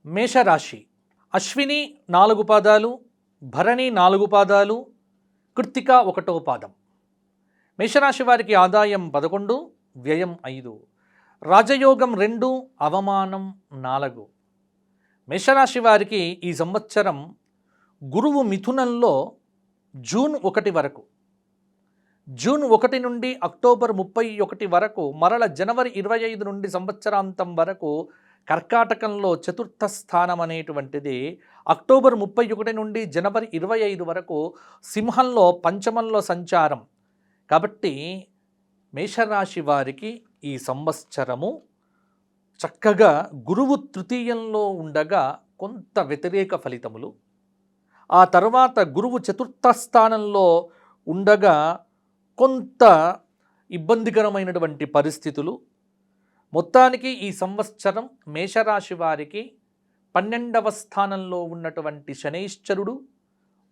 మేషరాశి అశ్విని 4 పాదాలు, భరణి 4 పాదాలు, కృత్తిక 1వ పాదం. మేషరాశి వారికి ఆదాయం 11, వ్యయం 5, రాజయోగం 2, అవమానం 4. మేషరాశి వారికి ఈ సంవత్సరం గురువు మిథునంలో జూన్ 1 వరకు, జూన్ 1 నుండి అక్టోబర్ 31 వరకు, మరల జనవరి 25 నుండి సంవత్సరాంతం వరకు కర్కాటకంలో చతుర్థ స్థానం అనేటువంటిది, అక్టోబర్ 31 నుండి జనవరి 25 వరకు సింహంలో పంచమంలో సంచారం. కాబట్టి మేషరాశి వారికి ఈ సంవత్సరము చక్కగా గురువు తృతీయంలో ఉండగా కొంత వ్యతిరేక ఫలితములు, ఆ తర్వాత గురువు చతుర్థ స్థానంలో ఉండగా కొంత ఇబ్బందికరమైనటువంటి పరిస్థితులు. మొత్తానికి ఈ సంవత్సరం మేషరాశి వారికి 12వ స్థానంలో ఉన్నటువంటి శనైశ్చరుడు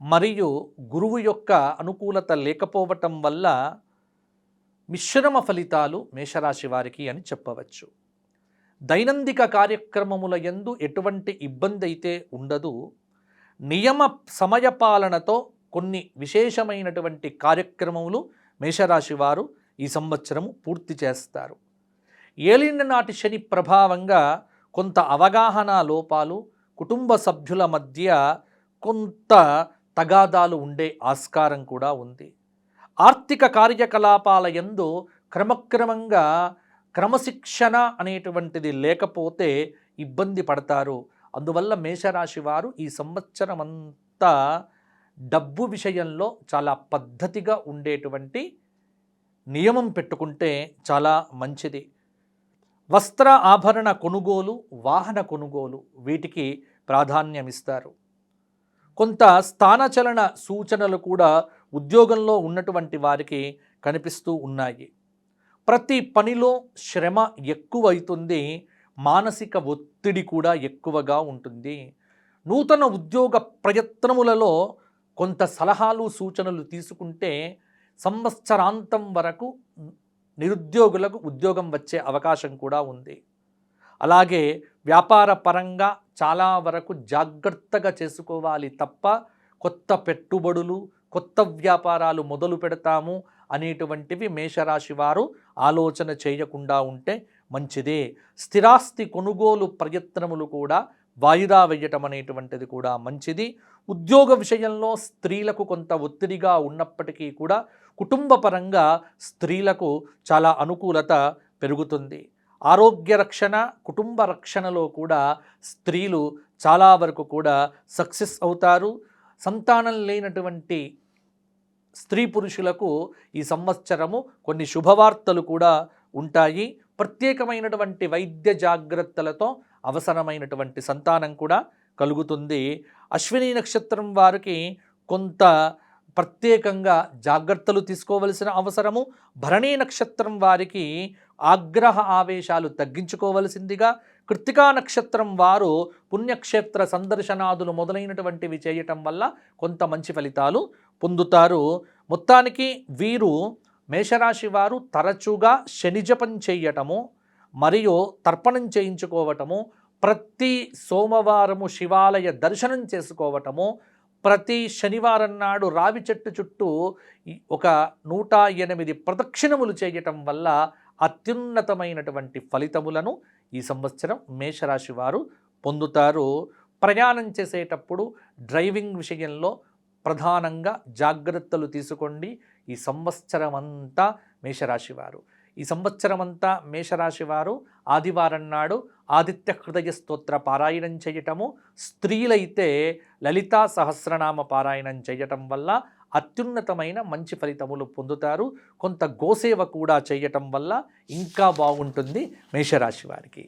మరియు గురువు యొక్క అనుకూలత లేకపోవటం వల్ల మిశ్రమ ఫలితాలు మేషరాశి వారికి అని చెప్పవచ్చు. దైనందిక కార్యక్రమముల యందు ఎటువంటి ఇబ్బంది అయితే ఉండదు. నియమ సమయపాలనతో కొన్ని విశేషమైనటువంటి కార్యక్రమములు మేషరాశి వారు ఈ సంవత్సరము పూర్తి చేస్తారు. ఏలిన నాటి శని ప్రభావంగా కొంత అవగాహన లోపాలు, కుటుంబ సభ్యుల మధ్య కొంత తగాదాలు ఉండే ఆస్కారం కూడా ఉంది. ఆర్థిక కార్యకలాపాల యందు క్రమక్రమంగా క్రమశిక్షణ అనేటువంటిది లేకపోతే ఇబ్బంది పడతారు. అందువల్ల మేషరాశి వారు ఈ సంవత్సరం అంతా డబ్బు విషయంలో చాలా పద్ధతిగా ఉండేటువంటి నియమం పెట్టుకుంటే చాలా మంచిది. వస్త్ర ఆభరణ కొనుగోలు, వాహన కొనుగోలు వీటికి ప్రాధాన్యమిస్తారు. కొంత స్థానచలన సూచనలు కూడా ఉద్యోగంలో ఉన్నటువంటి వారికి కనిపిస్తూ ఉన్నాయి. ప్రతి పనిలో శ్రమ ఎక్కువైతుంది, మానసిక ఒత్తిడి కూడా ఎక్కువగా ఉంటుంది. నూతన ఉద్యోగ ప్రయత్నములలో కొంత సలహాలు సూచనలు తీసుకుంటే సంవత్సరాంతం వరకు నిరుద్యోగులకు ఉద్యోగం వచ్చే అవకాశం కూడా ఉంది. అలాగే వ్యాపార పరంగా చాలా వరకు జాగ్రత్తగా చేసుకోవాలి తప్ప కొత్త పెట్టుబడులు, కొత్త వ్యాపారాలు మొదలు పెడతాము అనేటువంటివి మేషరాశి వారు ఆలోచన చేయకుండా ఉంటే మంచిదే. స్థిరాస్తి కొనుగోలు ప్రయత్నములు కూడా వాయిదా వేయటం అనేటువంటిది కూడా మంచిది. ఉద్యోగ విషయంలో స్త్రీలకు కొంత ఒత్తిడిగా ఉన్నప్పటికీ కూడా కుటుంబపరంగా స్త్రీలకు చాలా అనుకూలత పెరుగుతుంది. ఆరోగ్య రక్షణ, కుటుంబ రక్షణలో కూడా స్త్రీలు చాలా వరకు కూడా సక్సెస్ అవుతారు. సంతానం లేనటువంటి స్త్రీ పురుషులకు ఈ సంవత్సరము కొన్ని శుభవార్తలు కూడా ఉంటాయి. ప్రత్యేకమైనటువంటి వైద్య జాగ్రత్తలతో అవసరమైనటువంటి సంతానం కూడా కలుగుతుంది. అశ్విని నక్షత్రం వారికి కొంత ప్రత్యేకంగా జాగ్రత్తలు తీసుకోవలసిన అవసరము. భరణీ నక్షత్రం వారికి ఆగ్రహ ఆవేశాలు తగ్గించుకోవలసిందిగా, కృత్తికా నక్షత్రం వారు పుణ్యక్షేత్ర సందర్శనాదులు మొదలైనటువంటివి చేయటం వల్ల కొంత మంచి ఫలితాలు పొందుతారు. మొత్తానికి వీరు మేషరాశి వారు తరచుగా శనిజపం చేయటము మరియు తర్పణం చేయించుకోవటము, ప్రతి సోమవారము శివాలయ దర్శనం చేసుకోవటము, ప్రతి శనివారం నాడు రావి చెట్టు చుట్టూ ఒక 108 ప్రదక్షిణములు చేయటం వల్ల అత్యున్నతమైనటువంటి ఫలితములను ఈ సంవత్సరం మేషరాశి వారు పొందుతారు. ప్రయాణం చేసేటప్పుడు డ్రైవింగ్ విషయంలో ప్రధానంగా జాగ్రత్తలు తీసుకోండి. ఈ సంవత్సరం అంతా మేషరాశి వారు మేషరాశి వారు ఆదివారం నాడు ఆదిత్య హృదయ స్తోత్ర పారాయణం చేయటము, స్త్రీలైతే లలితా సహస్రనామ పారాయణం చేయటం వల్ల అత్యున్నతమైన మంచి ఫలితములు పొందుతారు. కొంత గోసేవ కూడా చేయటం వల్ల ఇంకా బాగుంటుంది మేషరాశి వారికి.